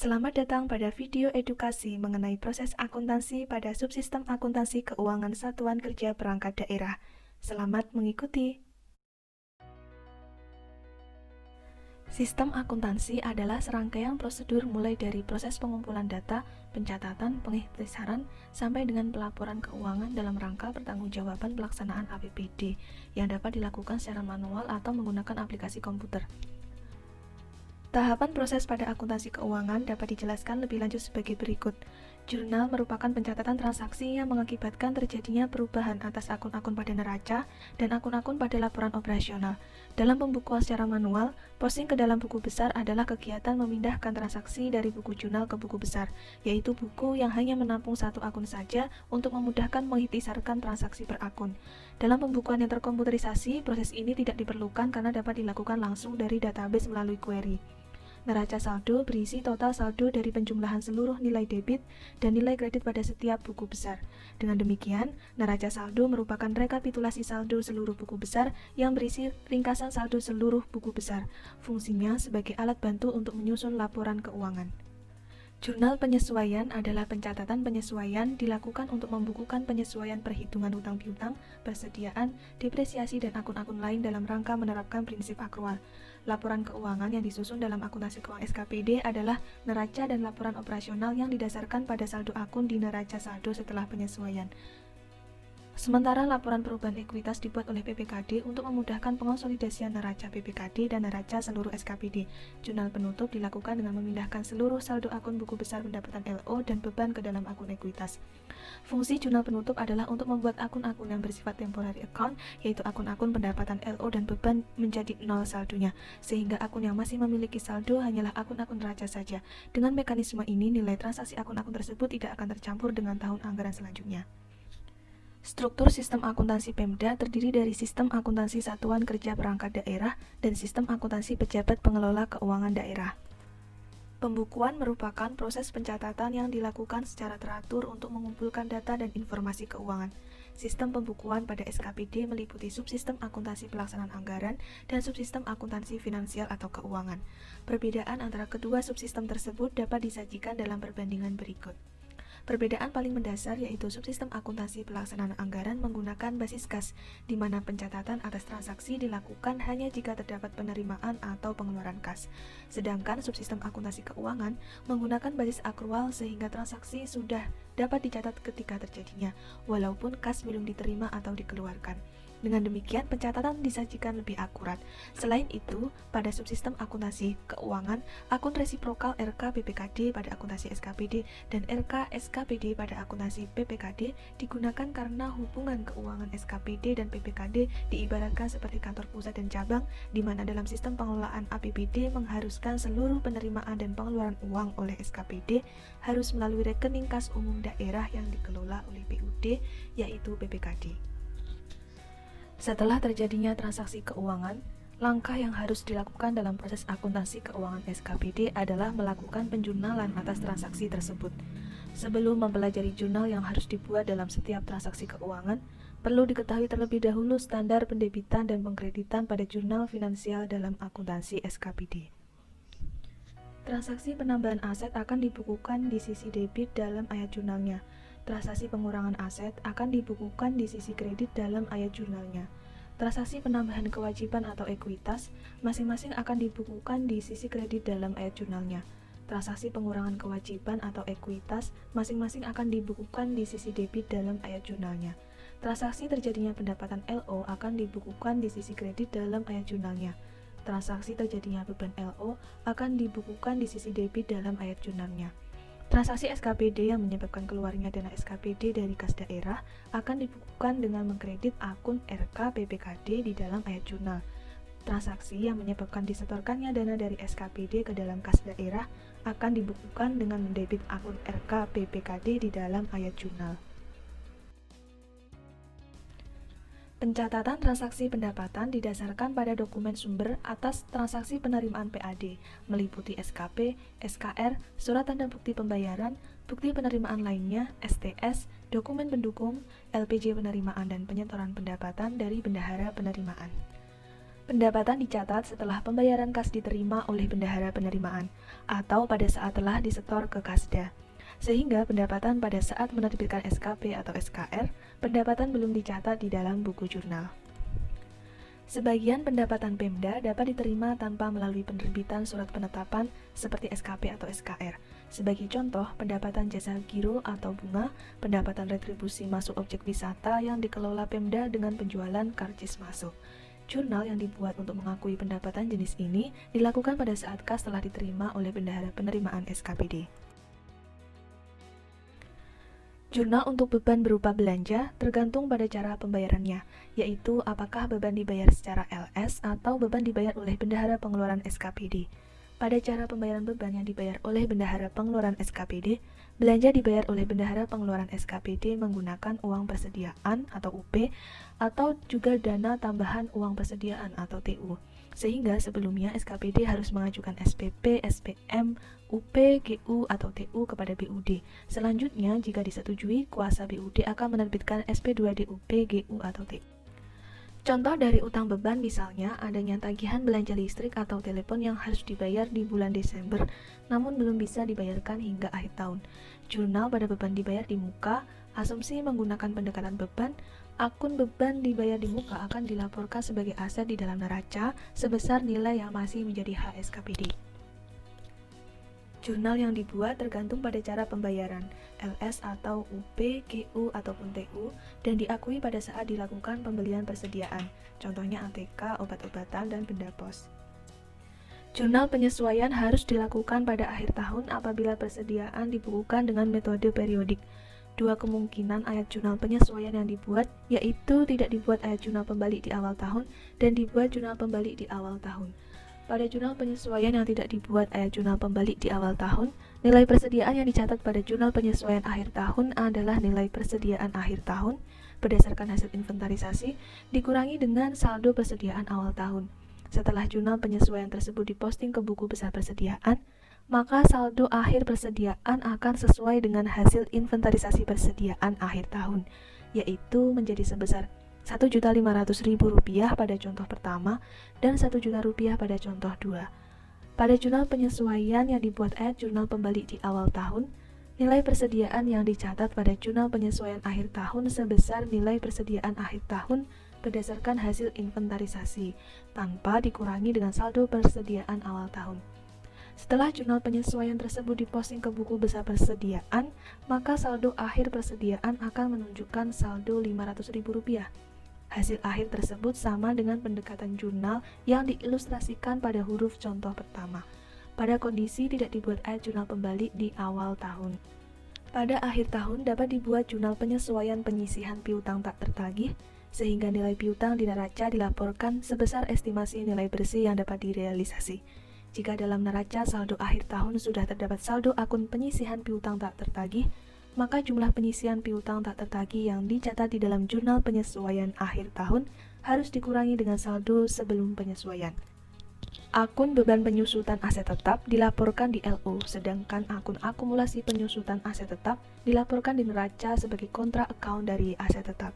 Selamat datang pada video edukasi mengenai proses akuntansi pada subsistem akuntansi keuangan Satuan Kerja Perangkat Daerah. Selamat mengikuti. Sistem akuntansi adalah serangkaian prosedur mulai dari proses pengumpulan data, pencatatan, pengiktisaran, sampai dengan pelaporan keuangan dalam rangka pertanggungjawaban pelaksanaan APBD yang dapat dilakukan secara manual atau menggunakan aplikasi komputer. Tahapan proses pada akuntansi keuangan dapat dijelaskan lebih lanjut sebagai berikut. Jurnal merupakan pencatatan transaksi yang mengakibatkan terjadinya perubahan atas akun-akun pada neraca dan akun-akun pada laporan operasional. Dalam pembukuan secara manual, posting ke dalam buku besar adalah kegiatan memindahkan transaksi dari buku jurnal ke buku besar, yaitu buku yang hanya menampung satu akun saja untuk memudahkan mengiktisarkan transaksi per akun. Dalam pembukuan yang terkomputerisasi, proses ini tidak diperlukan karena dapat dilakukan langsung dari database melalui query. Neraca saldo berisi total saldo dari penjumlahan seluruh nilai debit dan nilai kredit pada setiap buku besar. Dengan demikian, neraca saldo merupakan rekapitulasi saldo seluruh buku besar yang berisi ringkasan saldo seluruh buku besar. Fungsinya sebagai alat bantu untuk menyusun laporan keuangan. Jurnal penyesuaian adalah pencatatan penyesuaian dilakukan untuk membukukan penyesuaian perhitungan hutang piutang, persediaan, depresiasi, dan akun-akun lain dalam rangka menerapkan prinsip akrual. Laporan keuangan yang disusun dalam akuntansi keuangan SKPD adalah neraca dan laporan operasional yang didasarkan pada saldo akun di neraca saldo setelah penyesuaian. Sementara laporan perubahan ekuitas dibuat oleh PPKD untuk memudahkan pengonsolidasian neraca PPKD dan neraca seluruh SKPD. Jurnal penutup dilakukan dengan memindahkan seluruh saldo akun buku besar pendapatan LO dan beban ke dalam akun ekuitas. Fungsi jurnal penutup adalah untuk membuat akun-akun yang bersifat temporary account, yaitu akun-akun pendapatan LO dan beban menjadi nol saldonya, sehingga akun yang masih memiliki saldo hanyalah akun-akun neraca saja. Dengan mekanisme ini, nilai transaksi akun-akun tersebut tidak akan tercampur dengan tahun anggaran selanjutnya. Struktur sistem akuntansi Pemda terdiri dari sistem akuntansi Satuan Kerja Perangkat Daerah dan sistem akuntansi pejabat pengelola keuangan daerah. Pembukuan merupakan proses pencatatan yang dilakukan secara teratur untuk mengumpulkan data dan informasi keuangan. Sistem pembukuan pada SKPD meliputi subsistem akuntansi pelaksanaan anggaran dan subsistem akuntansi finansial atau keuangan. Perbedaan antara kedua subsistem tersebut dapat disajikan dalam perbandingan berikut. Perbedaan paling mendasar yaitu subsistem akuntansi pelaksanaan anggaran menggunakan basis kas, di mana pencatatan atas transaksi dilakukan hanya jika terdapat penerimaan atau pengeluaran kas. Sedangkan subsistem akuntansi keuangan menggunakan basis akrual sehingga transaksi sudah dapat dicatat ketika terjadinya, walaupun kas belum diterima atau dikeluarkan. Dengan demikian, pencatatan disajikan lebih akurat. Selain itu, pada subsistem akuntansi keuangan, akun resiprokal RK PPKD pada akuntansi SKPD dan RK SKPD pada akuntansi PPKD digunakan karena hubungan keuangan SKPD dan PPKD diibaratkan seperti kantor pusat dan cabang, di mana dalam sistem pengelolaan APBD mengharuskan seluruh penerimaan dan pengeluaran uang oleh SKPD harus melalui rekening kas umum daerah yang dikelola oleh PUD, yaitu PPKD. Setelah terjadinya transaksi keuangan, langkah yang harus dilakukan dalam proses akuntansi keuangan SKPD adalah melakukan penjurnalan atas transaksi tersebut. Sebelum mempelajari jurnal yang harus dibuat dalam setiap transaksi keuangan, perlu diketahui terlebih dahulu standar pendebitan dan pengkreditan pada jurnal finansial dalam akuntansi SKPD. Transaksi penambahan aset akan dibukukan di sisi debit dalam ayat jurnalnya. Transaksi pengurangan aset akan dibukukan di sisi kredit dalam ayat jurnalnya. Transaksi penambahan kewajiban atau ekuitas masing-masing akan dibukukan di sisi kredit dalam ayat jurnalnya. Transaksi pengurangan kewajiban atau ekuitas masing-masing akan dibukukan di sisi debit dalam ayat jurnalnya. Transaksi terjadinya pendapatan LO akan dibukukan di sisi kredit dalam ayat jurnalnya. Transaksi terjadinya beban LO akan dibukukan di sisi debit dalam ayat jurnalnya. Transaksi SKPD yang menyebabkan keluarnya dana SKPD dari kas daerah akan dibukukan dengan mengkredit akun RK PPKD di dalam ayat jurnal. Transaksi yang menyebabkan disetorkannya dana dari SKPD ke dalam kas daerah akan dibukukan dengan mendebit akun RK PPKD di dalam ayat jurnal. Pencatatan transaksi pendapatan didasarkan pada dokumen sumber atas transaksi penerimaan PAD, meliputi SKP, SKR, surat tanda bukti pembayaran, bukti penerimaan lainnya, STS, dokumen pendukung, LPJ penerimaan dan penyetoran pendapatan dari bendahara penerimaan. Pendapatan dicatat setelah pembayaran kas diterima oleh bendahara penerimaan atau pada saat telah disetor ke Kasda. Sehingga pendapatan pada saat menerbitkan SKP atau SKR, pendapatan belum dicatat di dalam buku jurnal. Sebagian pendapatan Pemda dapat diterima tanpa melalui penerbitan surat penetapan seperti SKP atau SKR. Sebagai contoh, pendapatan jasa giro atau bunga, pendapatan retribusi masuk objek wisata yang dikelola Pemda dengan penjualan karcis masuk. Jurnal yang dibuat untuk mengakui pendapatan jenis ini dilakukan pada saat kas telah diterima oleh bendahara penerimaan SKPD. Jurnal untuk beban berupa belanja tergantung pada cara pembayarannya, yaitu apakah beban dibayar secara LS atau beban dibayar oleh bendahara pengeluaran SKPD. Pada cara pembayaran beban yang dibayar oleh bendahara pengeluaran SKPD, belanja dibayar oleh bendahara pengeluaran SKPD menggunakan uang persediaan atau UP atau juga dana tambahan uang persediaan atau TU. Sehingga sebelumnya SKPD harus mengajukan SPP, SPM, UP, GU atau TU kepada BUD. Selanjutnya, jika disetujui, kuasa BUD akan menerbitkan SP2D UP, GU atau TU. Contoh dari utang beban misalnya adanya tagihan belanja listrik atau telepon yang harus dibayar di bulan Desember namun belum bisa dibayarkan hingga akhir tahun. Jurnal pada beban dibayar di muka, asumsi menggunakan pendekatan beban, akun beban dibayar di muka akan dilaporkan sebagai aset di dalam neraca sebesar nilai yang masih menjadi hak SKPD. Jurnal yang dibuat tergantung pada cara pembayaran, LS atau UP, GU ataupun TU, dan diakui pada saat dilakukan pembelian persediaan, contohnya ATK, obat-obatan, dan benda pos. Jurnal penyesuaian harus dilakukan pada akhir tahun apabila persediaan dibukukan dengan metode periodik. Dua kemungkinan ayat jurnal penyesuaian yang dibuat, yaitu tidak dibuat ayat jurnal pembalik di awal tahun dan dibuat jurnal pembalik di awal tahun. Pada jurnal penyesuaian yang tidak dibuat ayat jurnal pembalik di awal tahun, nilai persediaan yang dicatat pada jurnal penyesuaian akhir tahun adalah nilai persediaan akhir tahun berdasarkan hasil inventarisasi dikurangi dengan saldo persediaan awal tahun. Setelah jurnal penyesuaian tersebut diposting ke buku besar persediaan, maka saldo akhir persediaan akan sesuai dengan hasil inventarisasi persediaan akhir tahun, yaitu menjadi sebesar Rp1.500.000 pada contoh pertama dan Rp1.000.000 pada contoh 2. Pada jurnal penyesuaian yang dibuat ayat jurnal pembalik di awal tahun, nilai persediaan yang dicatat pada jurnal penyesuaian akhir tahun sebesar nilai persediaan akhir tahun berdasarkan hasil inventarisasi, tanpa dikurangi dengan saldo persediaan awal tahun. Setelah jurnal penyesuaian tersebut diposting ke buku besar persediaan, maka saldo akhir persediaan akan menunjukkan saldo Rp500.000. Hasil akhir tersebut sama dengan pendekatan jurnal yang diilustrasikan pada huruf contoh pertama. Pada kondisi tidak dibuat ayat jurnal pembalik di awal tahun. Pada akhir tahun dapat dibuat jurnal penyesuaian penyisihan piutang tak tertagih, sehingga nilai piutang di neraca dilaporkan sebesar estimasi nilai bersih yang dapat direalisasi. Jika dalam neraca saldo akhir tahun sudah terdapat saldo akun penyisihan piutang tak tertagih, maka jumlah penyisihan piutang tak tertagih yang dicatat di dalam jurnal penyesuaian akhir tahun harus dikurangi dengan saldo sebelum penyesuaian. Akun beban penyusutan aset tetap dilaporkan di LO, sedangkan akun akumulasi penyusutan aset tetap dilaporkan di neraca sebagai kontra account dari aset tetap.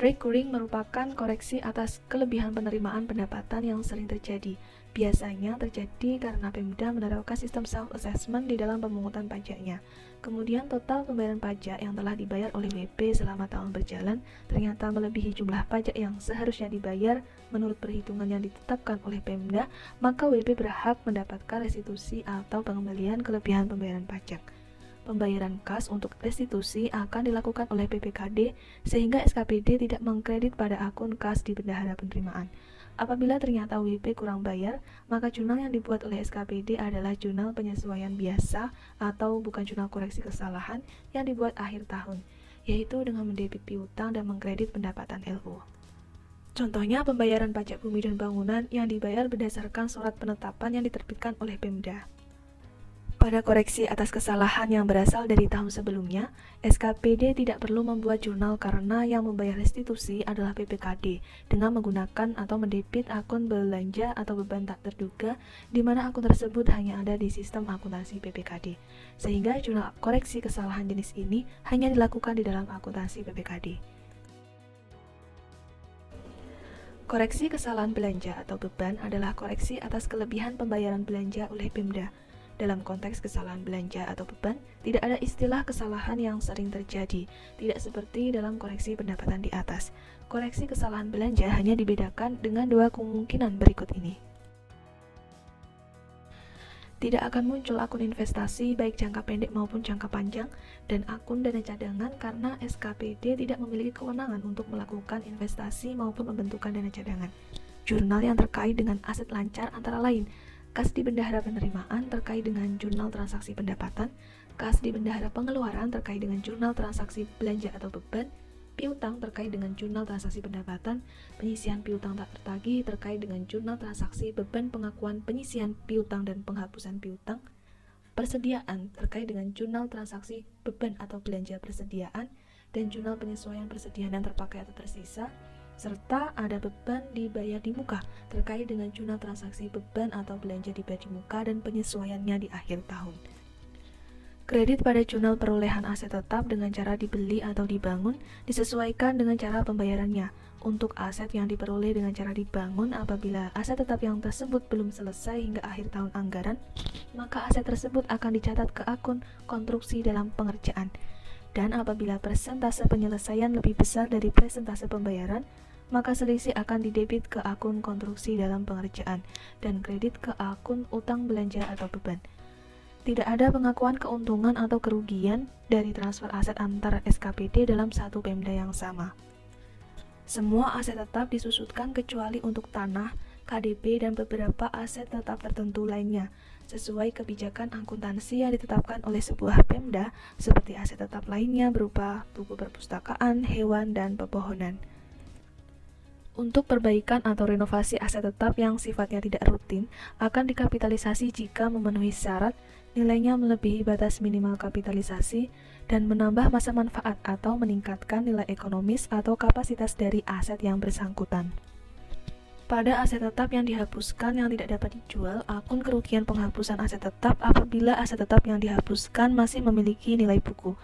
Recurring merupakan koreksi atas kelebihan penerimaan pendapatan yang sering terjadi. Biasanya terjadi karena Pemda menerapkan sistem self-assessment di dalam pemungutan pajaknya. Kemudian total pembayaran pajak yang telah dibayar oleh WP selama tahun berjalan ternyata melebihi jumlah pajak yang seharusnya dibayar menurut perhitungan yang ditetapkan oleh Pemda, maka WP berhak mendapatkan restitusi atau pengembalian kelebihan pembayaran pajak. Pembayaran kas untuk restitusi akan dilakukan oleh PPKD sehingga SKPD tidak mengkredit pada akun kas di bendahara penerimaan. Apabila ternyata WP kurang bayar, maka jurnal yang dibuat oleh SKPD adalah jurnal penyesuaian biasa atau bukan jurnal koreksi kesalahan yang dibuat akhir tahun, yaitu dengan mendebit piutang dan mengkredit pendapatan LO. Contohnya pembayaran pajak bumi dan bangunan yang dibayar berdasarkan surat penetapan yang diterbitkan oleh Pemda. Pada koreksi atas kesalahan yang berasal dari tahun sebelumnya, SKPD tidak perlu membuat jurnal karena yang membayar restitusi adalah PPKD dengan menggunakan atau mendebit akun belanja atau beban tak terduga di mana akun tersebut hanya ada di sistem akuntansi PPKD. Sehingga jurnal koreksi kesalahan jenis ini hanya dilakukan di dalam akuntansi PPKD. Koreksi kesalahan belanja atau beban adalah koreksi atas kelebihan pembayaran belanja oleh Pemda. Dalam konteks kesalahan belanja atau beban, tidak ada istilah kesalahan yang sering terjadi, tidak seperti dalam koreksi pendapatan di atas. Koreksi kesalahan belanja hanya dibedakan dengan dua kemungkinan berikut ini. Tidak akan muncul akun investasi baik jangka pendek maupun jangka panjang dan akun dana cadangan karena SKPD tidak memiliki kewenangan untuk melakukan investasi maupun pembentukan dana cadangan. Jurnal yang terkait dengan aset lancar antara lain kas di bendahara penerimaan terkait dengan jurnal transaksi pendapatan, kas di bendahara pengeluaran terkait dengan jurnal transaksi belanja atau beban, piutang terkait dengan jurnal transaksi pendapatan, penyisian piutang tak tertagih terkait dengan jurnal transaksi beban pengakuan penyisian piutang dan penghapusan piutang, persediaan terkait dengan jurnal transaksi beban atau belanja persediaan, dan jurnal penyesuaian persediaan yang terpakai atau tersisa, serta ada beban dibayar di muka terkait dengan jurnal transaksi beban atau belanja dibayar di muka dan penyesuaiannya di akhir tahun. Kredit pada jurnal perolehan aset tetap dengan cara dibeli atau dibangun disesuaikan dengan cara pembayarannya. Untuk aset yang diperoleh dengan cara dibangun, apabila aset tetap yang tersebut belum selesai hingga akhir tahun anggaran, maka aset tersebut akan dicatat ke akun konstruksi dalam pengerjaan. Dan apabila persentase penyelesaian lebih besar dari persentase pembayaran, maka selisih akan didebit ke akun konstruksi dalam pengerjaan dan kredit ke akun utang belanja atau beban. Tidak ada pengakuan keuntungan atau kerugian dari transfer aset antar SKPD dalam satu Pemda yang sama. Semua aset tetap disusutkan kecuali untuk tanah, KDP, dan beberapa aset tetap tertentu lainnya, sesuai kebijakan akuntansi yang ditetapkan oleh sebuah Pemda, seperti aset tetap lainnya berupa buku perpustakaan, hewan, dan pepohonan. Untuk perbaikan atau renovasi aset tetap yang sifatnya tidak rutin akan dikapitalisasi jika memenuhi syarat, nilainya melebihi batas minimal kapitalisasi, dan menambah masa manfaat atau meningkatkan nilai ekonomis atau kapasitas dari aset yang bersangkutan. Pada aset tetap yang dihapuskan yang tidak dapat dijual, akun kerugian penghapusan aset tetap apabila aset tetap yang dihapuskan masih memiliki nilai buku.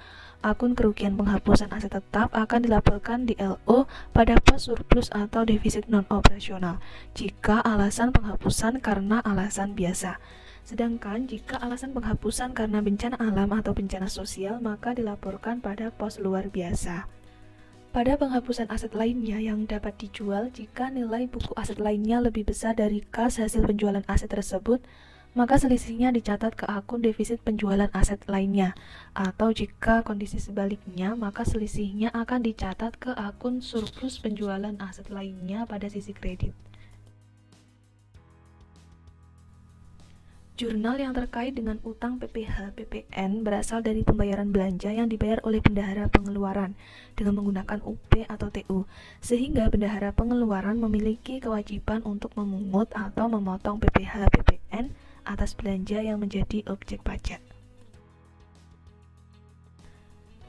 Akun kerugian penghapusan aset tetap akan dilaporkan di LO pada pos surplus atau defisit non-operasional jika alasan penghapusan karena alasan biasa. Sedangkan jika alasan penghapusan karena bencana alam atau bencana sosial, maka dilaporkan pada pos luar biasa. Pada penghapusan aset lainnya yang dapat dijual, jika nilai buku aset lainnya lebih besar dari kas hasil penjualan aset tersebut, maka selisihnya dicatat ke akun defisit penjualan aset lainnya. Atau jika kondisi sebaliknya, maka selisihnya akan dicatat ke akun surplus penjualan aset lainnya pada sisi kredit. Jurnal yang terkait dengan utang PPh PPN berasal dari pembayaran belanja yang dibayar oleh bendahara pengeluaran dengan menggunakan UP atau TU, sehingga bendahara pengeluaran memiliki kewajiban untuk memungut atau memotong PPh PPN atas belanja yang menjadi objek pajak.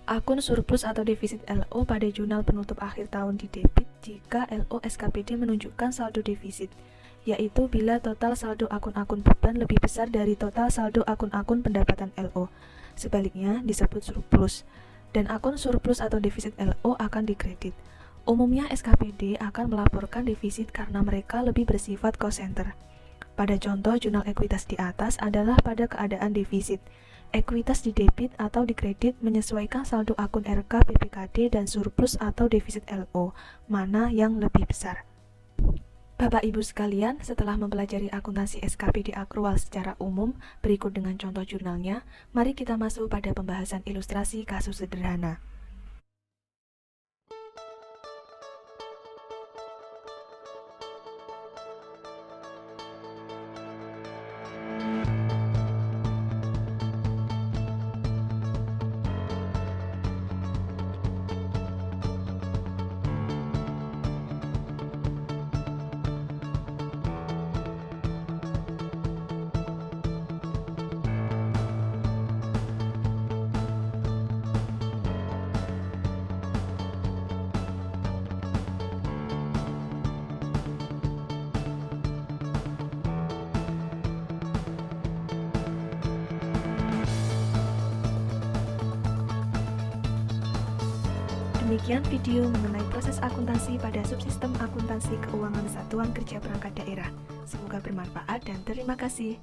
Akun surplus atau defisit LO pada jurnal penutup akhir tahun didebit jika LO SKPD menunjukkan saldo defisit, yaitu bila total saldo akun-akun beban lebih besar dari total saldo akun-akun pendapatan LO. Sebaliknya disebut surplus, dan akun surplus atau defisit LO akan dikredit. Umumnya SKPD akan melaporkan defisit karena mereka lebih bersifat cost center. Pada contoh jurnal ekuitas di atas adalah pada keadaan defisit. Ekuitas didebit atau dikredit menyesuaikan saldo akun RK PPKD dan surplus atau defisit LO, mana yang lebih besar. Bapak Ibu sekalian, setelah mempelajari akuntansi SKPD akrual secara umum, berikut dengan contoh jurnalnya, mari kita masuk pada pembahasan ilustrasi kasus sederhana. Demikian video mengenai proses akuntansi pada subsistem akuntansi keuangan Satuan Kerja Perangkat Daerah. Semoga bermanfaat dan terima kasih.